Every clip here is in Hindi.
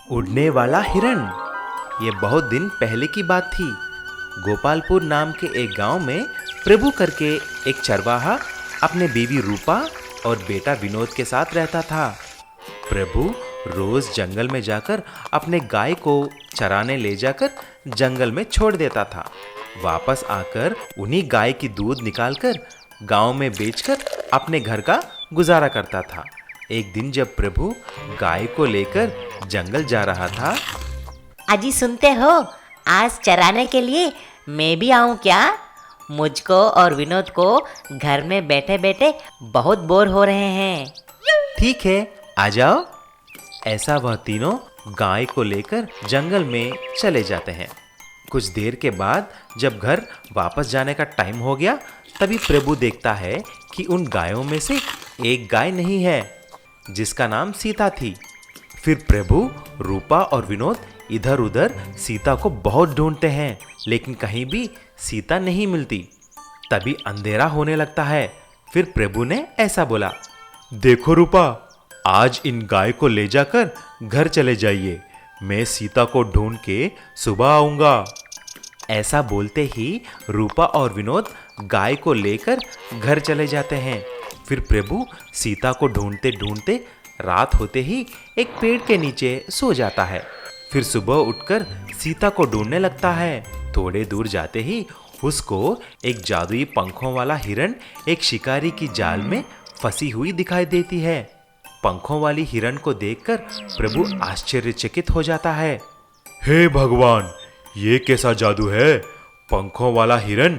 उड़ने वाला हिरण। ये बहुत दिन पहले की बात थी। गोपालपुर नाम के एक गांव में प्रभु करके एक चरवाहा अपने बीवी रूपा और बेटा विनोद के साथ रहता था। प्रभु रोज जंगल में जाकर अपने गाय को चराने ले जाकर जंगल में छोड़ देता था। वापस आकर उन्हीं गाय की दूध निकालकर गांव में बेचकर अपने घर का गुजारा करता था। एक दिन जब प्रभु गाय को लेकर जंगल जा रहा था। अजी सुनते हो, आज चराने के लिए मैं भी आऊं क्या? मुझको और विनोद को घर में बैठे बैठे बहुत बोर हो रहे हैं। ठीक है, आ जाओ। ऐसा वह तीनों गाय को लेकर जंगल में चले जाते हैं। कुछ देर के बाद जब घर वापस जाने का टाइम हो गया, तभी प्रभु देखता है कि उन गायों में से एक गाय नहीं है जिसका नाम सीता थी। फिर प्रभु, रूपा और विनोद इधर उधर सीता को बहुत ढूंढते हैं, लेकिन कहीं भी सीता नहीं मिलती। तभी अंधेरा होने लगता है। फिर प्रभु ने ऐसा बोला, देखो रूपा, आज इन गाय को ले जाकर घर चले जाइए। मैं सीता को ढूंढ के सुबह आऊंगा। ऐसा बोलते ही रूपा और विनोद गाय को लेकर घर चले जाते हैं। फिर प्रभु सीता को ढूंढते ढूंढते रात होते ही एक पेड़ के नीचे सो जाता है। फिर सुबह उठकर सीता को ढूंढने लगता है। थोड़े दूर जाते ही उसको एक जादुई पंखों वाला हिरण एक शिकारी की जाल में फंसी हुई दिखाई देती है। पंखों वाली हिरण को देखकर प्रभु आश्चर्यचकित हो जाता है। हे भगवान, ये कैसा जादू है? पंखों वाला हिरण,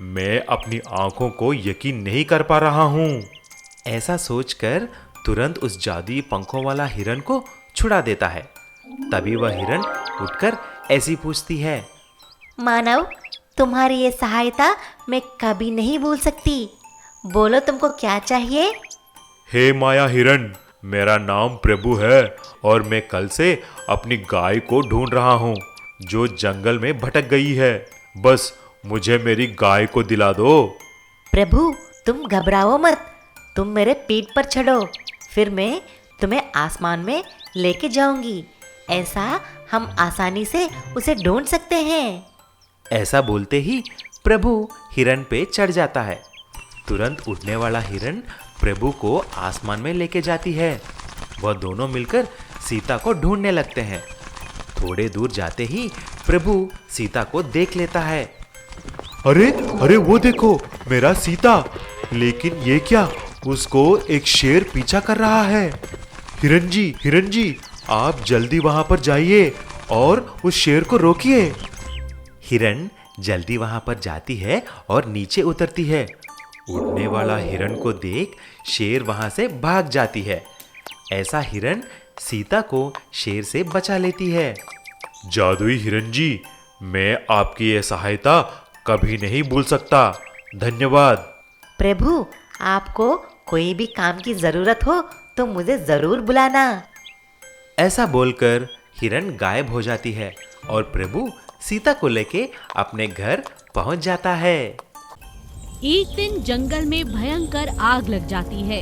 मैं अपनी आंखों को यकीन नहीं कर पा रहा हूँ। ऐसा सोचकर तुरंत उस जादुई पंखों वाला हिरण को छुड़ा देता है। तभी वह हिरण उठकर ऐसी पूछती है, मानव, तुम्हारी ये सहायता मैं कभी नहीं भूल सकती। बोलो, तुमको क्या चाहिए? हे माया हिरण, मेरा नाम प्रभु है और मैं कल से अपनी गाय को ढूंढ रहा हूँ जो जंगल में भटक गई है। बस मुझे मेरी गाय को दिला दो। प्रभु, तुम घबराओ मत। तुम मेरे पीठ पर चढ़ो, फिर मैं तुम्हें आसमान में लेके जाऊंगी। ऐसा हम आसानी से उसे ढूंढ सकते हैं। ऐसा बोलते ही प्रभु हिरण पे चढ़ जाता है। तुरंत उड़ने वाला हिरण प्रभु को आसमान में लेके जाती है। वह दोनों मिलकर सीता को ढूंढने लगते हैं। थोड़े दूर जाते ही प्रभु सीता को देख लेता है। अरे अरे, वो देखो, मेरा सीता। लेकिन ये क्या? उसको एक शेर पीछा कर रहा है। हिरण जी, आप जल्दी वहां पर जाइए और उस शेर को रोकिए। हिरण जल्दी वहां पर जाती है और नीचे उतरती है। उड़ने वाला हिरण को देख शेर वहां से भाग जाती है। ऐसा हिरण सीता को शेर से बचा लेती है। जादुई हिरण जी, मैं आपकी ये सहायता कभी नहीं भूल सकता। धन्यवाद। प्रभु, आपको कोई भी काम की जरूरत हो तो मुझे जरूर बुलाना। ऐसा बोलकर हिरण गायब हो जाती है और प्रभु सीता को लेके अपने घर पहुंच जाता है। एक दिन जंगल में भयंकर आग लग जाती है।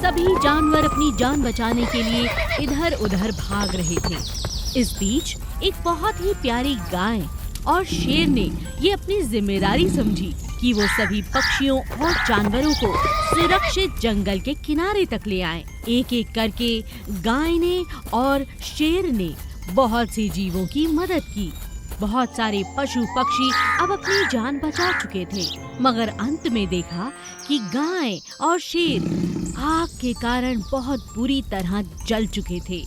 सभी जानवर अपनी जान बचाने के लिए इधर उधर भाग रहे थे। इस बीच एक बहुत ही प्यारी गाय और शेर ने ये अपनी जिम्मेदारी समझी कि वो सभी पक्षियों और जानवरों को सुरक्षित जंगल के किनारे तक ले आएं। एक एक करके गाय ने और शेर ने बहुत से जीवों की मदद की। बहुत सारे पशु पक्षी अब अपनी जान बचा चुके थे, मगर अंत में देखा कि गाय और शेर आग के कारण बहुत बुरी तरह जल चुके थे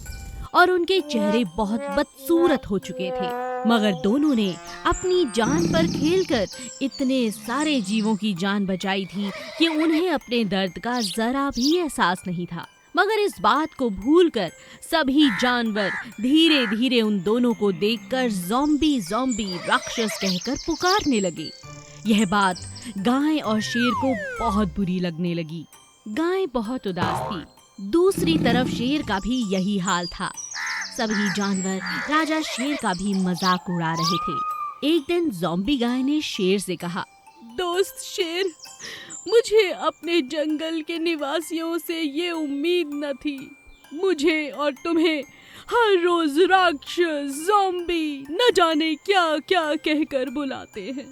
और उनके चेहरे बहुत बदसूरत हो चुके थे। मगर दोनों ने अपनी जान पर खेलकर इतने सारे जीवों की जान बचाई थी कि उन्हें अपने दर्द का जरा भी एहसास नहीं था। मगर इस बात को भूलकर सभी जानवर धीरे धीरे उन दोनों को देखकर ज़ॉम्बी ज़ॉम्बी राक्षस कहकर पुकारने लगे। यह बात गाय और शेर को बहुत बुरी लगने लगी। गाय बहुत उदास थी। दूसरी तरफ शेर का भी यही हाल था। सभी जानवर राजा शेर का भी मजाक उड़ा रहे थे। एक दिन ज़ॉम्बी गाय ने शेर से कहा, दोस्त शेर, मुझे अपने जंगल के निवासियों से ये उम्मीद न थी। मुझे और तुम्हें हर रोज राक्षस, ज़ॉम्बी न जाने क्या क्या कहकर बुलाते हैं।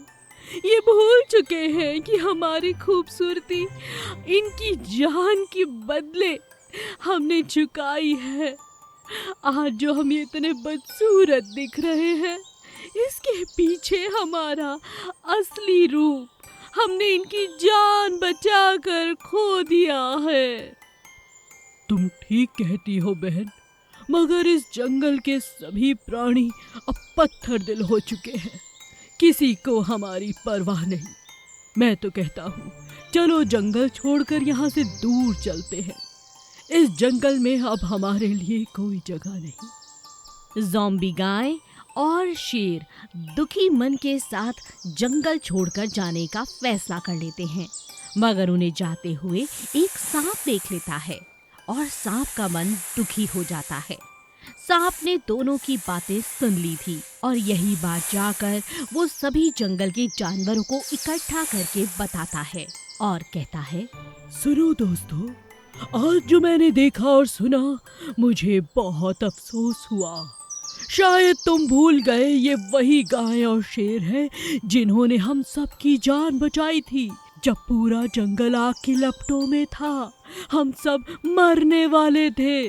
ये भूल चुके हैं कि हमारी खूबसूरती इनकी जान के बदले हमने चुकाई है। आज जो हम इतने बदसूरत दिख रहे हैं, इसके पीछे हमारा असली रूप हमने इनकी जान बचाकर खो दिया है। तुम ठीक कहती हो बहन, मगर इस जंगल के सभी प्राणी अब पत्थर दिल हो चुके हैं। किसी को हमारी परवाह नहीं। मैं तो कहता हूँ, चलो जंगल छोड़कर यहाँ से दूर चलते हैं। इस जंगल में अब हमारे लिए कोई जगह नहीं। ज़ॉम्बी गाय और शेर दुखी मन के साथ जंगल छोड़कर जाने का फैसला कर लेते हैं, मगर उन्हें जाते हुए एक सांप देख लेता है और सांप का मन दुखी हो जाता है। सांप ने दोनों की बातें सुन ली थी और यही बात जाकर वो सभी जंगल के जानवरों को इकट्ठा करके बताता है और कहता है, सुनो दोस्तों, आज जो मैंने देखा और सुना, मुझे बहुत अफसोस हुआ। शायद तुम भूल गए, ये वही गाय और शेर हैं जिन्होंने हम सबकी जान बचाई थी। जब पूरा जंगल आग की लपटों में था, हम सब मरने वाले थे।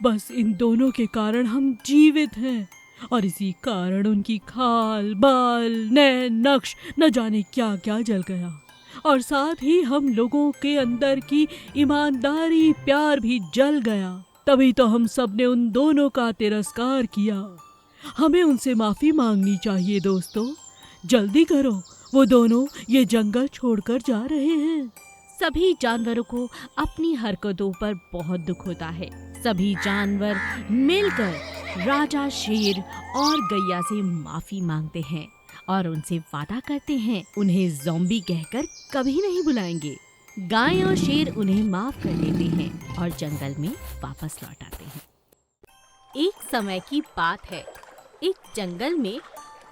बस इन दोनों के कारण हम जीवित हैं और इसी कारण उनकी खाल, बाल, नैन, नक्श न जाने क्या क्या जल गया और साथ ही हम लोगों के अंदर की ईमानदारी, प्यार भी जल गया। तभी तो हम सब ने उन दोनों का तिरस्कार किया। हमें उनसे माफी मांगनी चाहिए दोस्तों। जल्दी करो, वो दोनों ये जंगल छोड़कर जा रहे हैं। सभी जानवरों को अपनी हरकतों पर बहुत दुख होता है। सभी जानवर मिलकर राजा शेर और गैया से माफी मांगते हैं और उनसे वादा करते हैं उन्हें ज़ॉम्बी कहकर कभी नहीं बुलाएंगे। गाय और शेर उन्हें माफ कर देते हैं और जंगल में वापस लौट आते हैं। एक समय की बात है, एक जंगल में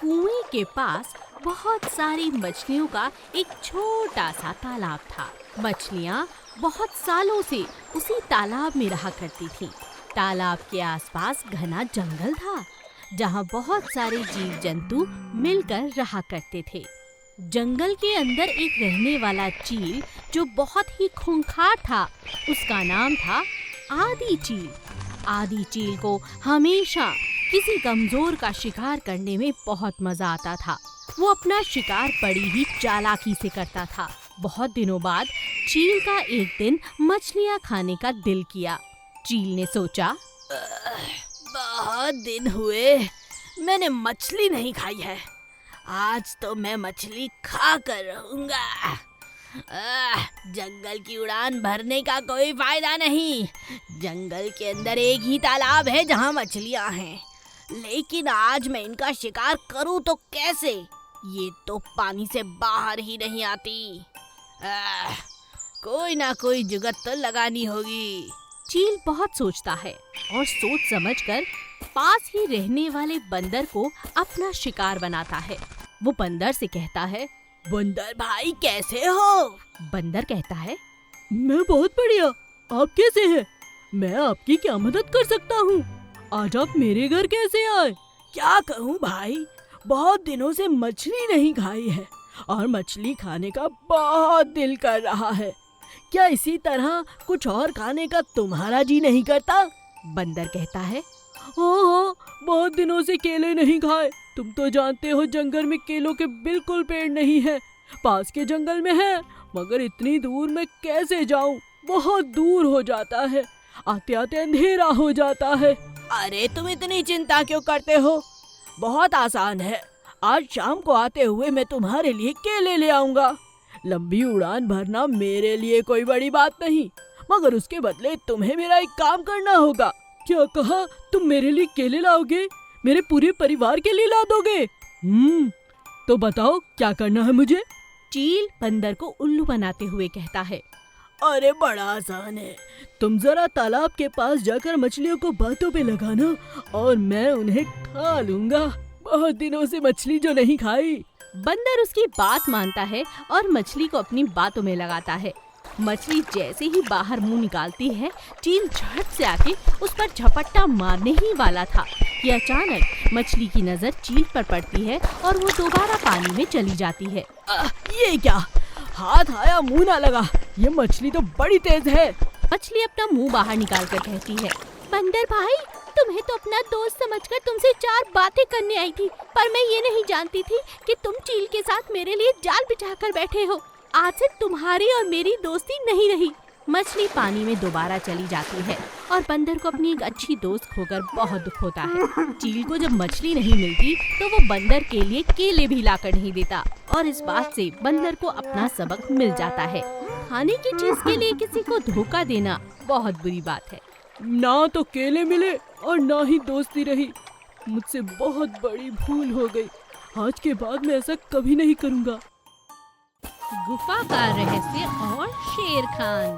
कुएं के पास बहुत सारी मछलियों का एक छोटा सा तालाब था। मछलियाँ बहुत सालों से उसी तालाब में रहा करती थीं। तालाब के आसपास घना जंगल था, जहाँ बहुत सारे जीव जंतु मिलकर रहा करते थे। जंगल के अंदर एक रहने वाला चील जो बहुत ही खूंखार था, उसका नाम था आदि चील। आदि चील को हमेशा किसी कमजोर का शिकार करने में बहुत मजा आता था। वो अपना शिकार बड़ी ही चालाकी से करता था। बहुत दिनों बाद चील का एक दिन मछलियाँ खाने का दिल किया। चील ने सोचा, बहुत दिन हुए मैंने मछली नहीं खाई है, आज तो मैं मछली खा कर रहूंगा। जंगल की उड़ान भरने का कोई फायदा नहीं। जंगल के अंदर एक ही तालाब है जहाँ मछलियाँ हैं, लेकिन आज मैं इनका शिकार करूँ तो कैसे? ये तो पानी से बाहर ही नहीं आती। कोई ना कोई जुगाड़ तो लगानी होगी। चील बहुत सोचता है और सोच समझकर पास ही रहने वाले बंदर को अपना शिकार बनाता है। वो बंदर से कहता है, बंदर भाई कैसे हो? बंदर कहता है, मैं बहुत बढ़िया, आप कैसे हैं? मैं आपकी क्या मदद कर सकता हूँ? आज आप मेरे घर कैसे आए? क्या कहूँ भाई, बहुत दिनों से मछली नहीं खाई है और मछली खाने का बहुत दिल कर रहा है। क्या इसी तरह कुछ और खाने का तुम्हारा जी नहीं करता? बंदर कहता है, हाँ, बहुत दिनों से केले नहीं खाए। तुम तो जानते हो जंगल में केलों के बिल्कुल पेड़ नहीं है। पास के जंगल में है, मगर इतनी दूर मैं कैसे जाऊं? बहुत दूर हो जाता है, आते आते अंधेरा हो जाता है। अरे तुम इतनी चिंता क्यों करते हो? बहुत आसान है, आज शाम को आते हुए मैं तुम्हारे लिए केले ले आऊंगा। लंबी उड़ान भरना मेरे लिए कोई बड़ी बात नहीं, मगर उसके बदले तुम्हें मेरा एक काम करना होगा। क्या कहा? तुम मेरे लिए केले लाओगे? मेरे पूरे परिवार के लिए ला दोगे? तो बताओ क्या करना है मुझे? चील बंदर को उल्लू बनाते हुए कहता है, अरे बड़ा आसान है, तुम जरा तालाब के पास जाकर मछलियों को बातों पे लगाना और मैं उन्हें खा लूंगा। बहुत दिनों से मछली जो नहीं खाई। बंदर उसकी बात मानता है और मछली को अपनी बातों में लगाता है। मछली जैसे ही बाहर मुंह निकालती है, चील झट से आके उस पर झपट्टा मारने ही वाला था कि अचानक मछली की नजर चील पर पड़ती है और वो दोबारा पानी में चली जाती है। ये क्या, हाथ आया मुंह ना लगा, ये मछली तो बड़ी तेज है। मछली अपना मुंह बाहर निकाल कर कहती है, बंदर भाई, तुम्हें तो अपना दोस्त समझकर तुमसे 4 बातें करने आई थी, पर मैं ये नहीं जानती थी कि तुम चील के साथ मेरे लिए जाल बिछा कर बैठे हो। आज से तुम्हारी और मेरी दोस्ती नहीं रही। मछली पानी में दोबारा चली जाती है और बंदर को अपनी एक अच्छी दोस्त खोकर बहुत दुख होता है। चील को जब मछली नहीं मिलती तो वो बंदर के लिए केले भी लाकर नहीं देता और इस बात से बंदर को अपना सबक मिल जाता है। खाने की चीज के लिए किसी को धोखा देना बहुत बुरी बात है। ना तो केले मिले और ना ही दोस्ती रही। मुझसे बहुत बड़ी भूल हो गई। आज के बाद मैं ऐसा कभी नहीं करूँगा। गुफा का रहस्य और शेर खान।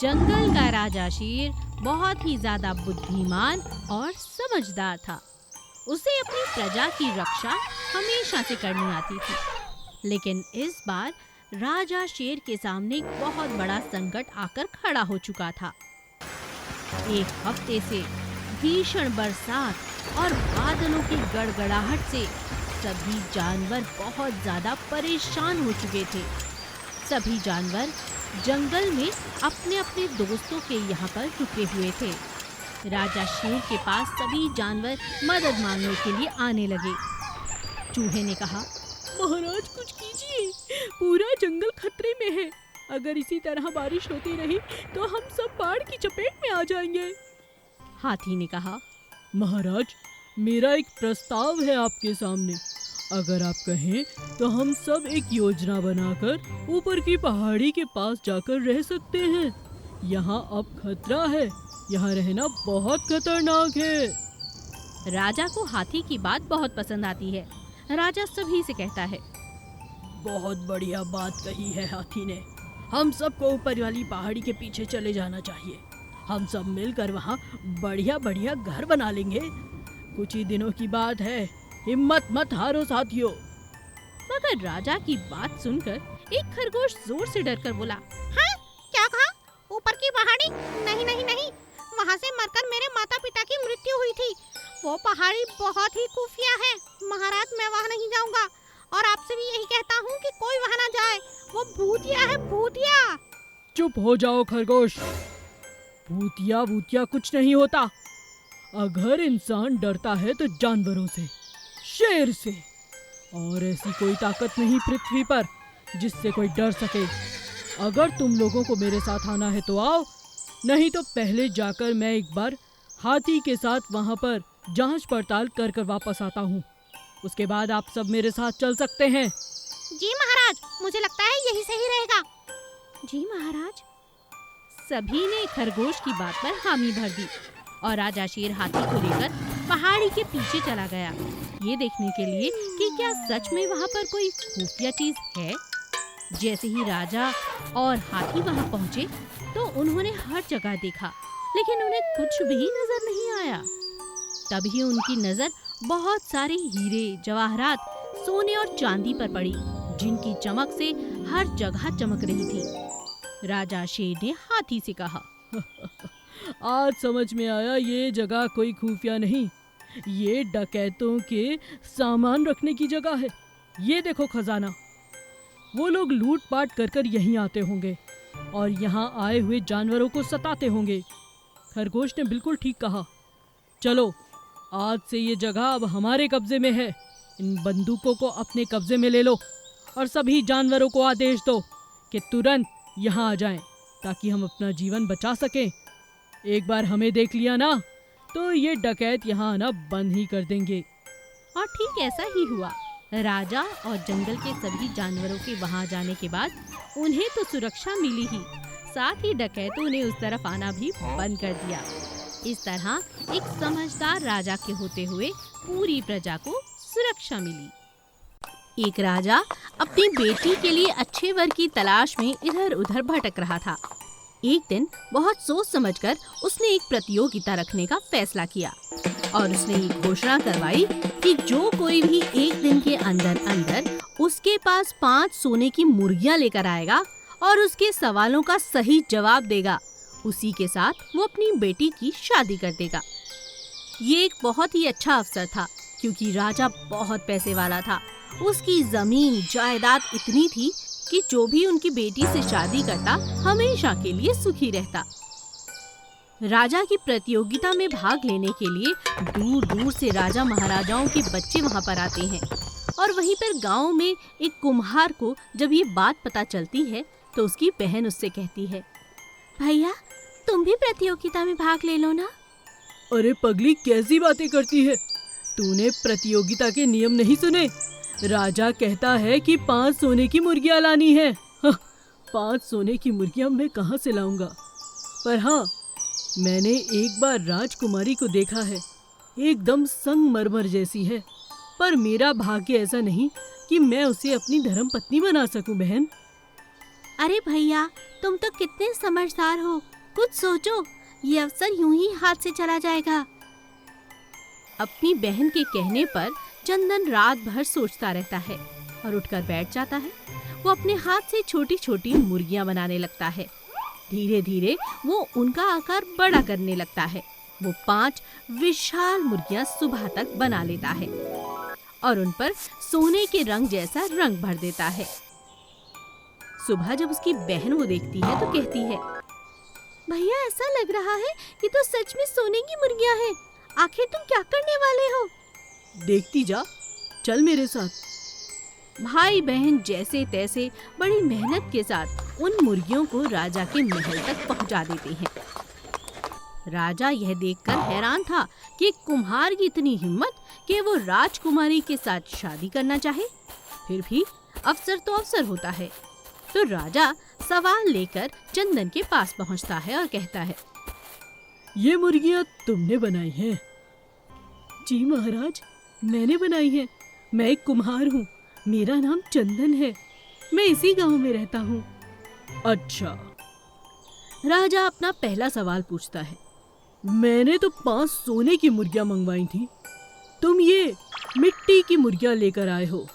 जंगल का राजा शेर बहुत ही ज्यादा बुद्धिमान और समझदार था। उसे अपनी प्रजा की रक्षा हमेशा से करनी आती थी, लेकिन इस बार राजा शेर के सामने एक बहुत बड़ा संकट आकर खड़ा हो चुका था। एक हफ्ते से भीषण बरसात और बादलों की गड़गड़ाहट से सभी जानवर बहुत ज्यादा परेशान हो चुके थे। सभी जानवर जंगल में अपने अपने दोस्तों के यहाँ पर रुके हुए थे। राजा शेर के पास सभी जानवर मदद मांगने के लिए आने लगे। चूहे ने कहा, महाराज कुछ कीजिए, पूरा जंगल खतरे में है। अगर इसी तरह बारिश होती रही तो हम सब बाढ़ की चपेट में आ जाएंगे। हाथी ने कहा, महाराज मेरा एक प्रस्ताव है आपके सामने। अगर आप कहें तो हम सब एक योजना बनाकर ऊपर की पहाड़ी के पास जाकर रह सकते हैं। यहाँ अब खतरा है, यहाँ रहना बहुत खतरनाक है। राजा को हाथी की बात बहुत पसंद आती है। राजा सभी से कहता है, बहुत बढ़िया बात कही है हाथी ने। हम सबको ऊपर वाली पहाड़ी के पीछे चले जाना चाहिए। हम सब मिलकर वहाँ बढ़िया बढ़िया घर बना लेंगे। कुछ ही दिनों की बात है, हिम्मत मत हारो साथियों। मगर राजा की बात सुनकर एक खरगोश जोर से डरकर बोला, हाँ, क्या कहा? ऊपर की पहाड़ी? नहीं नहीं नहीं, वहाँ से मरकर मेरे माता पिता की मृत्यु हुई थी। वो पहाड़ी बहुत ही खुफिया है। महाराज, मैं वहाँ नहीं जाऊँगा और आपसे भी यही कहता हूँ कि कोई वहाँ ना जाए। वो भूतिया है, भूतिया। चुप हो जाओ खरगोश। भूतिया भूतिया कुछ नहीं होता। अगर इंसान डरता है तो जानवरों से, शेर से, और ऐसी कोई ताकत नहीं पृथ्वी पर जिससे कोई डर सके। अगर तुम लोगों को मेरे साथ आना है तो आओ, नहीं तो पहले जाकर मैं एक बार हाथी के साथ वहाँ पर जांच पड़ताल कर कर वापस आता हूँ। उसके बाद आप सब मेरे साथ चल सकते हैं। जी महाराज, मुझे लगता है यही सही रहेगा। जी महाराज। सभी ने खरगोश की बात पर हामी भर दी और राजा शेर हाथी को लेकर पहाड़ी के पीछे चला गया, ये देखने के लिए कि क्या सच में वहाँ पर कोई खुफिया चीज है। जैसे ही राजा और हाथी वहाँ पहुँचे तो उन्होंने हर जगह देखा, लेकिन उन्हें कुछ भी नजर नहीं आया। तभी उनकी नजर बहुत सारे हीरे, जवाहरात, सोने और चांदी पर पड़ी, जिनकी चमक से हर जगह चमक रही थी। राजा शेर ने हाथी से कहा, आज समझ में आया ये जगह कोई खुफिया नहीं, ये डकैतों के सामान रखने की जगह है। ये देखो खजाना। वो लोग लूट पाट कर कर यहीं आते होंगे और यहाँ आए हुए जानवरों को सताते होंगे। खरगोश ने बिल्कुल ठीक कहा। चलो, आज से ये जगह अब हमारे कब्जे में है। इन बंदूकों को अपने कब्जे में ले लो और सभी जानवरों को आदेश दो कि तुरंत यहाँ आ जाएं, ताकि हम अपना जीवन बचा सकें। एक बार हमें देख लिया ना तो ये डकैत यहाँ आना बंद ही कर देंगे। और ठीक ऐसा ही हुआ। राजा और जंगल के सभी जानवरों के वहां जाने के बाद उन्हें तो सुरक्षा मिली ही, साथ ही डकैतों ने उस तरफ आना भी बंद कर दिया। इस तरह एक समझदार राजा के होते हुए पूरी प्रजा को सुरक्षा मिली। एक राजा अपनी बेटी के लिए अच्छे वर की तलाश में इधर उधर भटक रहा था। एक दिन बहुत सोच समझकर उसने एक प्रतियोगिता रखने का फैसला किया और उसने ये घोषणा करवाई कि जो कोई भी एक दिन के अंदर अंदर उसके पास 5 सोने की मुर्गियां लेकर आएगा और उसके सवालों का सही जवाब देगा, उसी के साथ वो अपनी बेटी की शादी कर देगा। ये एक बहुत ही अच्छा अवसर था क्योंकि राजा बहुत पैसे वाला था। उसकी जमीन जायदाद इतनी थी कि जो भी उनकी बेटी से शादी करता हमेशा के लिए सुखी रहता। राजा की प्रतियोगिता में भाग लेने के लिए दूर दूर से राजा महाराजाओं के बच्चे वहां पर आते हैं और वहीं पर गांव में एक कुम्हार को जब ये बात पता चलती है तो उसकी बहन उससे कहती है, भैया तुम भी प्रतियोगिता में भाग ले लो ना। अरे पगली, कैसी बातें करती है? तूने प्रतियोगिता के नियम नहीं सुने? राजा कहता है कि 5 सोने की मुर्गियां लानी है। 5 सोने की मुर्गियां मैं कहाँ से लाऊंगा? पर हाँ, मैंने एक बार राजकुमारी को देखा है, एकदम संगमरमर जैसी है। पर मेरा भाग्य ऐसा नहीं कि मैं उसे अपनी धर्मपत्नी बना सकूं बहन। अरे भैया तुम तो कितने समझदार हो, कुछ सोचो, ये अवसर यूं ही हाथ से चला जाएगा। अपनी बहन के कहने पर चंदन रात भर सोचता रहता है और उठकर बैठ जाता है। वो अपने हाथ से छोटी छोटी मुर्गियां बनाने लगता है। धीरे धीरे वो उनका आकार बड़ा करने लगता है। वो 5 विशाल मुर्गियां सुबह तक बना लेता है और उन पर सोने के रंग जैसा रंग भर देता है। सुबह जब उसकी बहन वो देखती है तो कहती है, भैया ऐसा लग रहा है कि तो सच में सोने की मुर्गियां हैं। आखिर तुम क्या करने वाले हो? देखती जा, चल मेरे साथ। भाई बहन जैसे तैसे बड़ी मेहनत के साथ उन मुर्गियों को राजा के महल तक पहुंचा देते हैं। राजा यह देखकर हैरान था कि कुम्हार की इतनी हिम्मत कि वो राजकुमारी के साथ शादी करना चाहे। फिर भी अवसर तो अवसर होता है। तो राजा सवाल लेकर चंदन के पास पहुंचता है और कहता है, ये मुर्गियां तुमने बनाई हैं? जी महाराज, मैंने बनाई हैं। मैं एक कुम्हार हूँ, मेरा नाम चंदन है, मैं इसी गांव में रहता हूँ। अच्छा। राजा अपना पहला सवाल पूछता है, मैंने तो 5 सोने की मुर्गियां मंगवाई थी, तुम ये मिट्टी की मुर्गियां लेकर आए हो,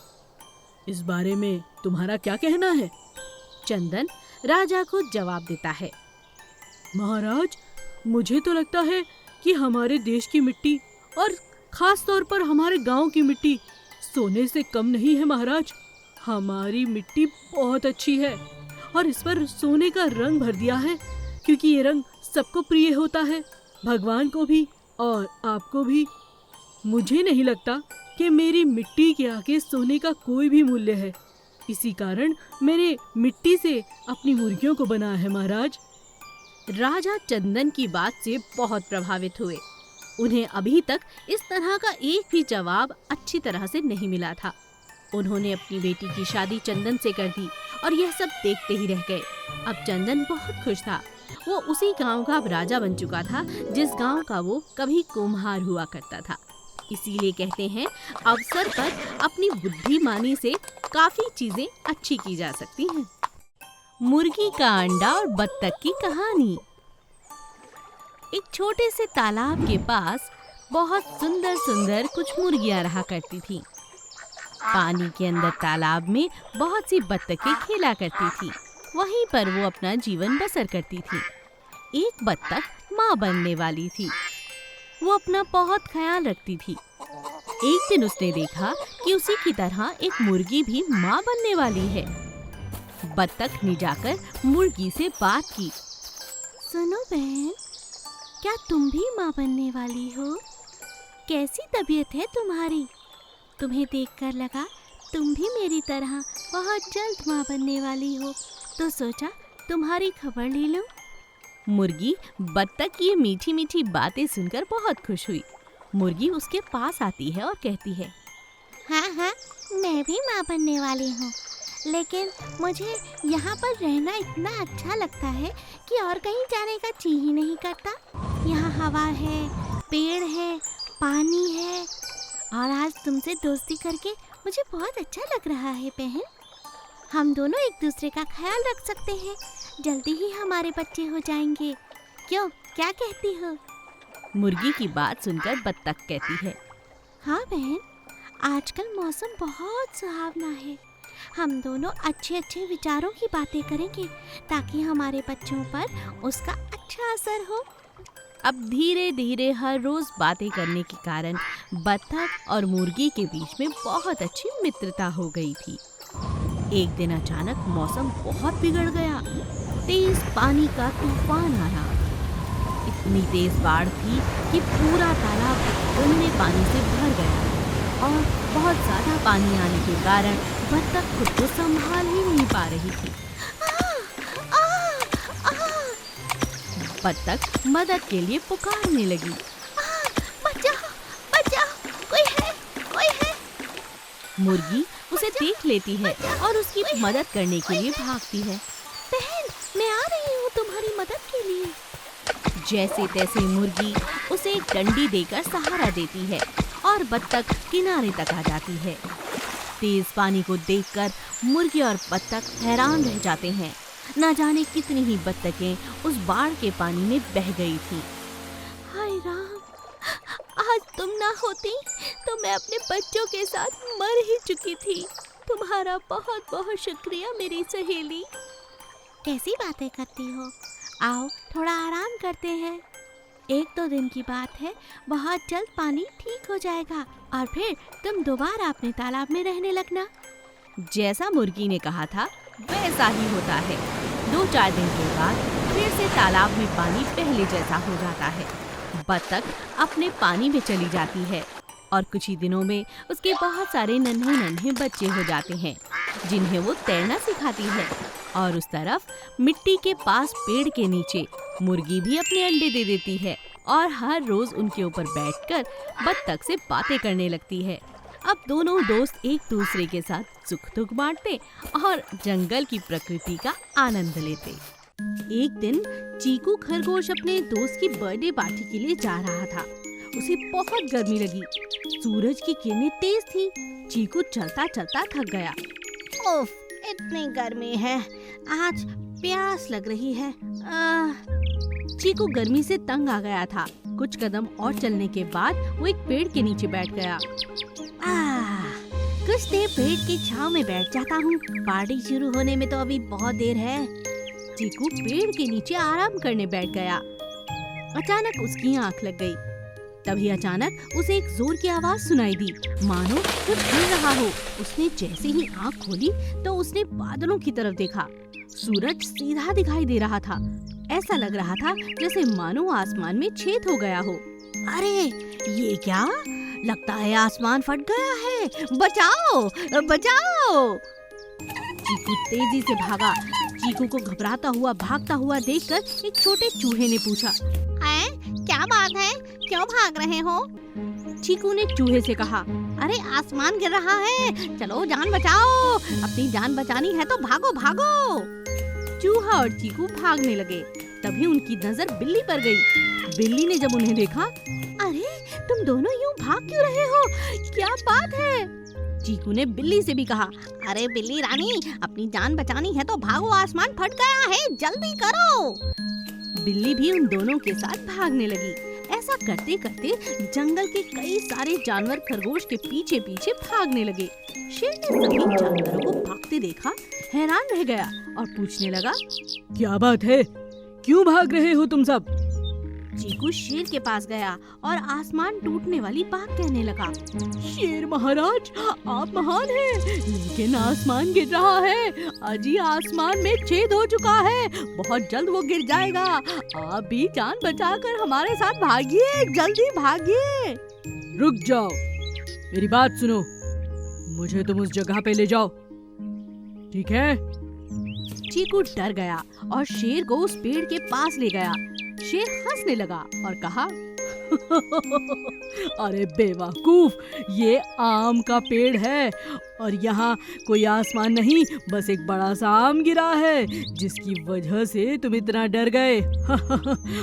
इस बारे में तुम्हारा क्या कहना है? चंदन राजा को जवाब देता है, महाराज, मुझे तो लगता है कि हमारे देश की मिट्टी और खास तौर पर हमारे गांव की मिट्टी सोने से कम नहीं है महाराज। हमारी मिट्टी बहुत अच्छी है और इस पर सोने का रंग भर दिया है क्योंकि ये रंग सबको प्रिय होता है, भगवान को भी और आपको भी। मुझे नहीं लगता कि मेरी मिट्टी के आगे सोने का कोई भी मूल्य है, इसी कारण मैंने मिट्टी से अपनी मुर्गियों को बनाया है महाराज। राजा चंदन की बात से बहुत प्रभावित हुए। उन्हें अभी तक इस तरह का एक भी जवाब अच्छी तरह से नहीं मिला था। उन्होंने अपनी बेटी की शादी चंदन से कर दी और यह सब देखते ही रह गए। अब चंदन बहुत खुश था। वो उसी गांव का अब राजा बन चुका था जिस गांव का वो कभी कुम्हार हुआ करता था। इसीलिए कहते हैं, अवसर पर अपनी बुद्धिमानी से काफी चीजें अच्छी की जा सकती हैं। मुर्गी का अंडा और बत्तख की कहानी। एक छोटे से तालाब के पास बहुत सुंदर सुंदर कुछ मुर्गियां रहा करती थीं। पानी के अंदर तालाब में बहुत सी बत्तखें खेला करती थीं। वहीं पर वो अपना जीवन बसर करती थी। एक बत्तख माँ बनने वाली थी। वो अपना बहुत ख्याल रखती थी। एक दिन उसने देखा कि उसी की तरह एक मुर्गी भी माँ बनने वाली है। बत्तख ने जाकर मुर्गी से बात की। सुनो बहन, क्या तुम भी माँ बनने वाली हो? कैसी तबीयत है तुम्हारी? तुम्हें देखकर लगा तुम भी मेरी तरह बहुत जल्द माँ बनने वाली हो, तो सोचा तुम्हारी खबर ले लूं। मुर्गी बत्तख की ये मीठी मीठी बातें सुनकर बहुत खुश हुई। मुर्गी उसके पास आती है और कहती है, हाँ हाँ, मैं भी माँ बनने वाली हूँ, लेकिन मुझे यहाँ पर रहना इतना अच्छा लगता है कि और कहीं जाने का जी ही नहीं करता। यहाँ हवा है, पेड़ है, पानी है, और आज तुमसे दोस्ती करके मुझे बहुत अच्छा लग रहा है बहन। हम दोनों एक दूसरे का ख्याल रख सकते हैं। जल्दी ही हमारे बच्चे हो जाएंगे। क्यों, क्या कहती हो? मुर्गी की बात सुनकर बत्तख कहती है, हाँ बहन, आजकल मौसम बहुत सुहावना है। हम दोनों अच्छे अच्छे विचारों की बातें करेंगे ताकि हमारे बच्चों पर उसका अच्छा असर हो। अब धीरे धीरे हर रोज बातें करने के कारण बत्तख और मुर्गी के बीच में बहुत अच्छी मित्रता हो गई थी। एक दिन अचानक मौसम बहुत बिगड़ गया। तेज पानी का तूफान आया। इतनी तेज बाढ़ थी कि पूरा तालाब गंदे पानी से भर गया और बहुत ज्यादा पानी आने के कारण बत्तख खुद को संभाल ही नहीं पा रही थी। बत्तख मदद के लिए पुकारने लगी। बचाओ बचाओ, कोई है कोई है। मुर्गी उसे देख लेती है और उसकी मदद करने के लिए भागती है। बहन, मैं आ रही हूँ तुम्हारी मदद के लिए। जैसे तैसे मुर्गी उसे एक डंडी देकर सहारा देती है और बत्तख किनारे तक आ जाती है। तेज पानी को देखकर मुर्गी और बत्तख हैरान रह जाते हैं। न जाने कितनी ही बत्तखें उस बाढ़ के पानी में बह गई थी। हाय राम, आज तुम ना होती तो मैं अपने बच्चों के साथ मर ही चुकी थी। तुम्हारा बहुत बहुत शुक्रिया मेरी सहेली। कैसी बातें करती हो? आओ थोड़ा आराम करते हैं। 1-2 दिन की बात है, बहुत जल्द पानी ठीक हो जाएगा और फिर तुम दोबारा अपने तालाब में रहने लगना। जैसा मुर्गी ने कहा था वैसा ही होता है। 2-4 दिन के बाद फिर से तालाब में पानी पहले जैसा हो जाता है। बत्तख अपने पानी में चली जाती है और कुछ ही दिनों में उसके बहुत सारे नन्हे नन्हे बच्चे हो जाते हैं जिन्हें वो तैरना सिखाती है। और उस तरफ मिट्टी के पास पेड़ के नीचे मुर्गी भी अपने अंडे दे देती है और हर रोज उनके ऊपर बैठकर बत्तख से बातें करने लगती है। अब दोनों दोस्त एक दूसरे के साथ सुख दुख बांटते और जंगल की प्रकृति का आनंद लेते। एक दिन चीकू खरगोश अपने दोस्त की बर्थडे पार्टी के लिए जा रहा था। उसे बहुत गर्मी लगी। सूरज की किरणें तेज थी। चीकू चलता चलता थक गया। उफ, इतनी गर्मी है, आज प्यास लग रही है। चीकू गर्मी से तंग आ गया था। कुछ कदम और चलने के बाद वो एक पेड़ के नीचे बैठ गया। कुछ देर पेड़ की छांव में बैठ जाता हूँ। पार्टी शुरू होने में तो अभी बहुत देर है। चीकू पेड़ के नीचे आराम करने बैठ गया। अचानक उसकी आंख लग गई। तभी अचानक उसे एक जोर की आवाज सुनाई दी, मानो कुछ गिर रहा हो। उसने जैसे ही आंख खोली तो उसने बादलों की तरफ देखा। सूरज सीधा दिखाई दे रहा था। ऐसा लग रहा था जैसे मानो आसमान में छेद हो गया हो। अरे ये क्या? लगता है आसमान फट गया है। बचाओ बचाओ। चीकू तेजी से भागा। चीकू को घबराता हुआ भागता हुआ देखकर एक छोटे चूहे ने पूछा, क्या बात है, क्यों भाग रहे हो? चीकू ने चूहे से कहा, अरे आसमान गिर रहा है, चलो जान बचाओ। अपनी जान बचानी है तो भागो भागो। चूहा और चीकू भागने लगे। तभी उनकी नजर बिल्ली पर गई। बिल्ली ने जब उन्हें देखा, अरे तुम दोनों यूं भाग क्यों रहे हो? क्या बात है? चीकू ने बिल्ली से भी कहा, अरे बिल्ली रानी, अपनी जान बचानी है तो भागो, आसमान फट गया है, जल्दी करो। बिल्ली भी उन दोनों के साथ भागने लगी। ऐसा करते करते जंगल के कई सारे जानवर खरगोश के पीछे पीछे भागने लगे। शेर ने सभी जानवरों को भागते देखा, हैरान रह गया और पूछने लगा, क्या बात है, क्यों भाग रहे हो तुम सब? चीकू शेर के पास गया और आसमान टूटने वाली बात कहने लगा। शेर महाराज, आप महान हैं, लेकिन आसमान गिर रहा है। अजी आसमान में छेद हो चुका है, बहुत जल्द वो गिर जाएगा। आप भी जान बचाकर हमारे साथ भागिए, जल्दी भागिए। रुक जाओ, मेरी बात सुनो, मुझे तुम उस जगह पे ले जाओ, ठीक है? चीकू डर गया और शेर को उस पेड़ के पास ले गया। शेर हंसने लगा और कहा, अरे बेवकूफ, ये आम का पेड़ है और यहाँ कोई आसमान नहीं, बस एक बड़ा सा आम गिरा है जिसकी वजह से तुम इतना डर गए।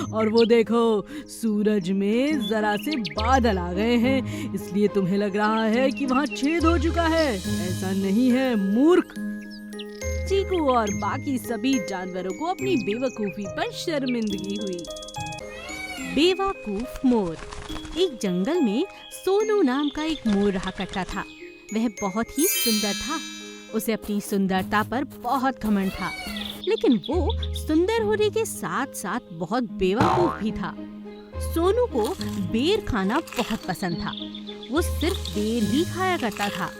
और वो देखो, सूरज में जरा से बादल आ गए हैं, इसलिए तुम्हें लग रहा है कि वहाँ छेद हो चुका है। ऐसा नहीं है मूर्ख। चीकू और बाकी सभी जानवरों को अपनी बेवकूफी पर शर्मिंदगी हुई। बेवकूफ मोर। एक जंगल में सोनू नाम का एक मोर रहा करता था। वह बहुत ही सुंदर था उसे अपनी सुंदरता पर बहुत घमंड था, लेकिन वो सुंदर होने के साथ साथ बहुत बेवकूफ भी था। सोनू को बेर खाना बहुत पसंद था। वो सिर्फ बेर ही खाया करता था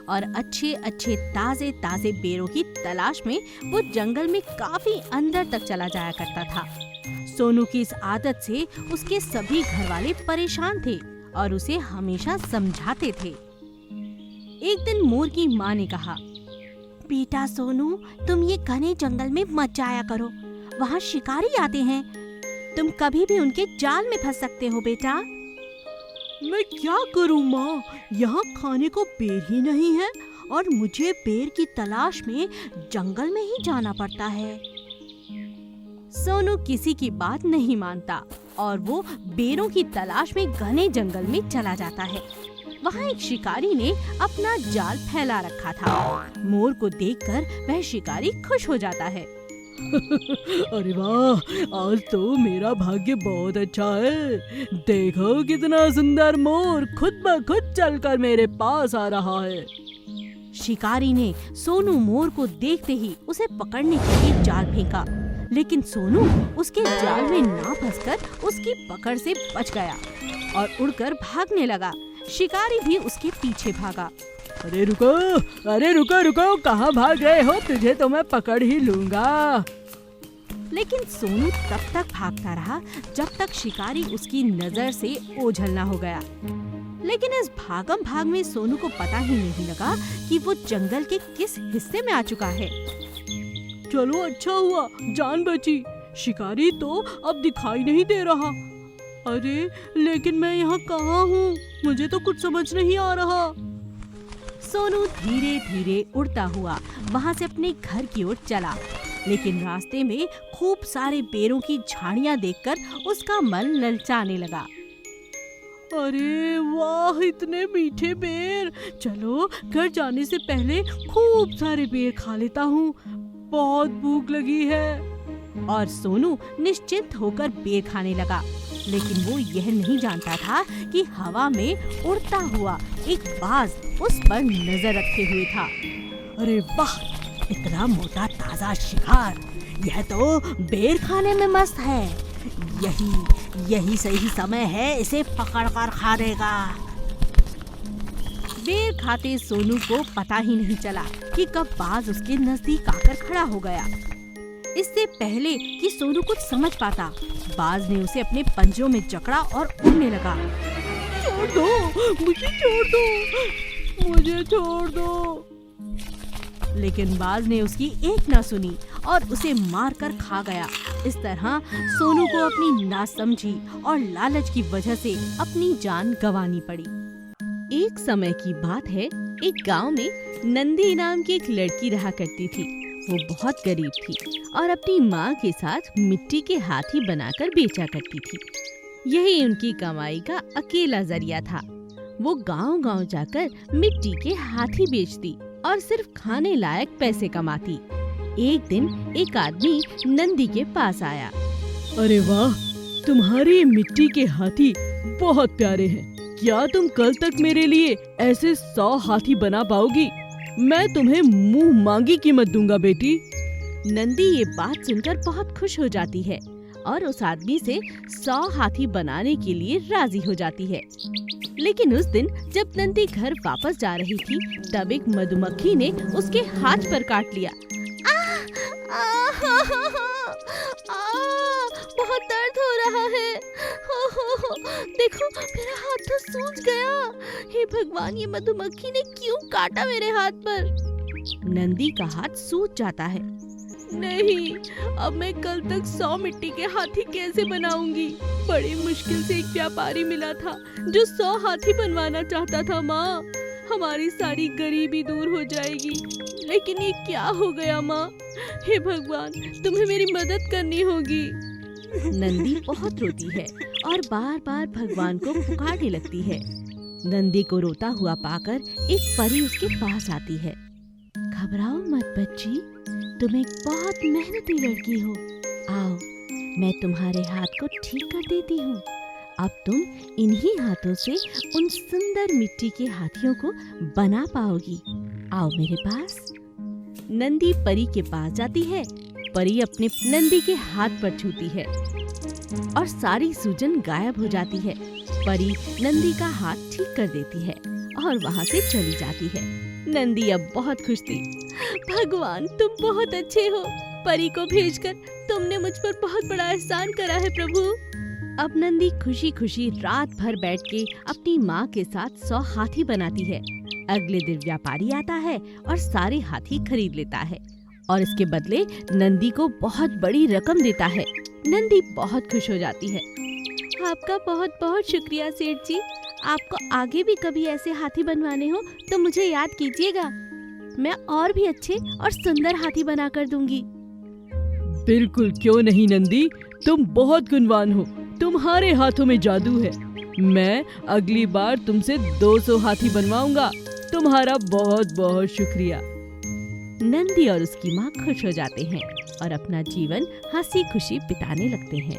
और अच्छे अच्छे ताजे ताजे बेरों की तलाश में वो जंगल में काफी अंदर तक चला जाया करता था। सोनू की इस आदत से उसके सभी घरवाले परेशान थे और उसे हमेशा समझाते थे। एक दिन मोर की माँ ने कहा, बेटा सोनू, तुम ये घने जंगल में मत जाया करो, वहाँ शिकारी आते हैं, तुम कभी भी उनके जाल में फंस सकते हो बेटा। मैं क्या करूं माँ, यहाँ खाने को बेर ही नहीं है और मुझे बेर की तलाश में जंगल में ही जाना पड़ता है। सोनू किसी की बात नहीं मानता और वो बेरों की तलाश में घने जंगल में चला जाता है। वहाँ एक शिकारी ने अपना जाल फैला रखा था। मोर को देखकर वह शिकारी खुश हो जाता है। अरे वाह, आज तो मेरा भाग्य बहुत अच्छा है। देखो कितना सुंदर मोर खुद ब खुद चलकर मेरे पास आ रहा है। शिकारी ने सोनू मोर को देखते ही उसे पकड़ने के लिए जाल फेंका, लेकिन सोनू उसके जाल में ना फंसकर उसकी पकड़ से बच गया और उड़कर भागने लगा। शिकारी भी उसके पीछे भागा। अरे रुको रुको, कहाँ भाग रहे हो? तुझे तो मैं पकड़ ही लूंगा। लेकिन सोनू तब तक भागता रहा जब तक शिकारी उसकी नजर से ओझल ना हो गया। लेकिन इस भागम भाग में सोनू को पता ही नहीं लगा कि वो जंगल के किस हिस्से में आ चुका है। चलो अच्छा हुआ जान बची, शिकारी तो अब दिखाई नहीं दे रहा। अरे लेकिन मैं यहाँ कहाँ हूँ? मुझे तो कुछ समझ नहीं आ रहा। सोनू धीरे धीरे उड़ता हुआ वहाँ से अपने घर की ओर चला, लेकिन रास्ते में खूब सारे बेरों की झाड़ियाँ देखकर उसका मन ललचाने लगा। अरे वाह, इतने मीठे बेर! चलो घर जाने से पहले खूब सारे बेर खा लेता हूँ, बहुत भूख लगी है। और सोनू निश्चिंत होकर बेर खाने लगा, लेकिन वो यह नहीं जानता था कि हवा में उड़ता हुआ एक बाज उस पर नजर रखे हुए था। अरे वाह, इतना मोटा ताजा शिकार! यह तो बेर खाने में मस्त है। यही सही समय है इसे पकड़कर खाने का। बेर खाते सोनू को पता ही नहीं चला कि कब बाज उसके नजदीक आकर खड़ा हो गया। इससे पहले कि सोनू कुछ समझ पाता, बाज ने उसे अपने पंजों में जकड़ा और उड़ने लगा। छोड़ दो, मुझे छोड़ दो, मुझे छोड़ दो। लेकिन बाज ने उसकी एक ना सुनी और उसे मार कर खा गया। इस तरह सोनू को अपनी नासमझी और लालच की वजह से अपनी जान गंवानी पड़ी। एक समय की बात है, एक गांव में नंदी नाम की एक लड़की रहा करती थी। वो बहुत गरीब थी और अपनी माँ के साथ मिट्टी के हाथी बनाकर बेचा करती थी। यही उनकी कमाई का अकेला जरिया था। वो गांव-गांव जाकर मिट्टी के हाथी बेचती और सिर्फ खाने लायक पैसे कमाती। एक दिन एक आदमी नंदी के पास आया। अरे वाह, तुम्हारे मिट्टी के हाथी बहुत प्यारे हैं। क्या तुम कल तक मेरे लिए ऐसे 100 हाथी बना पाओगी? मैं तुम्हें मुंह मांगी कीमत दूंगा बेटी। नंदी ये बात सुनकर बहुत खुश हो जाती है और उस आदमी से 100 हाथी बनाने के लिए राजी हो जाती है। लेकिन उस दिन जब नंदी घर वापस जा रही थी, तब एक मधुमक्खी ने उसके हाथ पर काट लिया। बहुत दर्द हो रहा है। देखो मेरा हाथ तो सूज गया। हे भगवान, ये मधुमक्खी ने क्यों काटा मेरे हाथ पर? नंदी का हाथ सूज जाता है। नहीं, अब मैं कल तक 100 मिट्टी के हाथी कैसे बनाऊंगी? बड़ी मुश्किल से एक व्यापारी मिला था जो 100 हाथी बनवाना चाहता था। माँ, हमारी सारी गरीबी दूर हो जाएगी। लेकिन ये क्या हो गया माँ? हे भगवान, तुम्हें मेरी मदद करनी होगी। नंदी बहुत रोती है और बार बार भगवान को पुकारने लगती है। नंदी को रोता हुआ पाकर एक परी उसके पास आती है। घबराओ मत बच्ची, तुम एक बहुत मेहनती लड़की हो। आओ, मैं तुम्हारे हाथ को ठीक कर देती हूँ। अब तुम इन्हीं हाथों से उन सुंदर मिट्टी के हाथियों को बना पाओगी। आओ मेरे पास। नंदी परी के पास जाती है। परी अपने नंदी के हाथ पर छूती है और सारी सूजन गायब हो जाती है। परी नंदी का हाथ ठीक कर देती है और वहाँ से चली जाती है। नंदी अब बहुत खुश थी। भगवान, तुम बहुत अच्छे हो। परी को भेजकर तुमने मुझ पर बहुत बड़ा एहसान करा है प्रभु। अब नंदी खुशी खुशी रात भर बैठ के अपनी माँ के साथ 100 हाथी बनाती है। अगले दिन व्यापारी आता है और सारे हाथी खरीद लेता है और इसके बदले नंदी को बहुत बड़ी रकम देता है। नंदी बहुत खुश हो जाती है। आपका बहुत बहुत शुक्रिया सेठ जी। आपको आगे भी कभी ऐसे हाथी बनवाने हो तो मुझे याद कीजिएगा। मैं और भी अच्छे और सुंदर हाथी बना कर दूंगी। बिल्कुल, क्यों नहीं नंदी, तुम बहुत गुणवान हो। तुम्हारे हाथों में जादू है। मैं अगली बार तुमसे 200 हाथी बनवाऊंगा। तुम्हारा बहुत बहुत शुक्रिया। नंदी और उसकी माँ खुश हो जाते हैं और अपना जीवन हंसी खुशी बिताने लगते हैं।